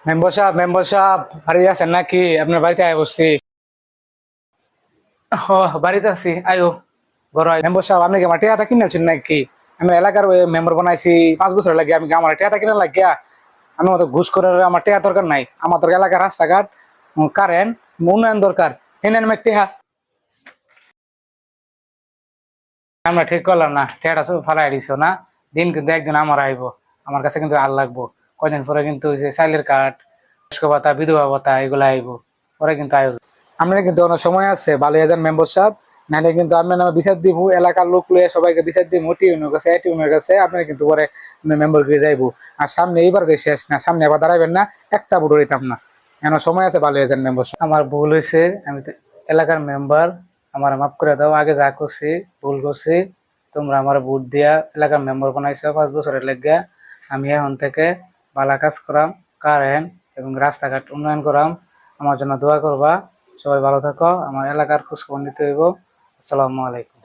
Member সাহেব বাড়ি আছেন নাকি? আপনার বাড়িতে আয় বসছি। বাড়িতে আছি, আয়ো ঘর। মেম্বার সাহেব, আপনি কি আমার টেয়াটা কিনেছেন নাকি? আমি এলাকার মেম্বার বানাইছি 5 বছর লাগে। আমি কি আমার টেয়াটা কিনা লাগিয়া আমি অত ঘুষ করে আমার টেয়া দরকার নাই। আমার দরকার এলাকার রাস্তাঘাট, কারেন্ট, উন্নয়ন দরকার। এনে টেহা আমরা ঠিক করলাম না, টেয়াটা সব ফালাই দিছো না। দিন কিন্তু একদিন আমার আইবো, আমার কাছে কিন্তু আর লাগবো। কয়দিন পরে কিন্তু ওই যে চাইলের কাঠ, বয়স্ক ভাতা, বিধবা ভাতা এগুলো আইবো, পরে কিন্তু আয়োজন। আমরা কিন্তু অনেক সময় আছে, ভালো একজন মেম্বার সাহেব। নাহলে কিন্তু আপনার নামে বিচার দিব, এলাকার লোক লইয়া সবাইকে বিচার দিব, টিউনের কাছে টিউনের কাছে আপনার কিন্তু পরে মেম্বার হয়ে যাইবো। আর সামনে এইবার যে শেষ না, সামনে আবার দাঁড়াবেন না, একটা ভোট হইতাম না। এখন সময় আছে, ভালো একজন মেম্বার। আমার ভুল হয়েছে, আমি তো এলাকার মেম্বার, আমার মাফ করে দাও। আগে যা করছি ভুল করছি, তোমরা আমার ভোট দিয়া এলাকার মেম্বার বানাইছো 5 বছরের লেগে। আমি এখন থেকে ভালো কাজ করাম, কারেন্ট এবং রাস্তাঘাট উন্নয়ন করাম। আমার জন্য দোয়া করবা। সবাই ভালো থাকো, আমার এলাকার খোঁজ খবর নিতে হইব। আসসালামু আলাইকুম।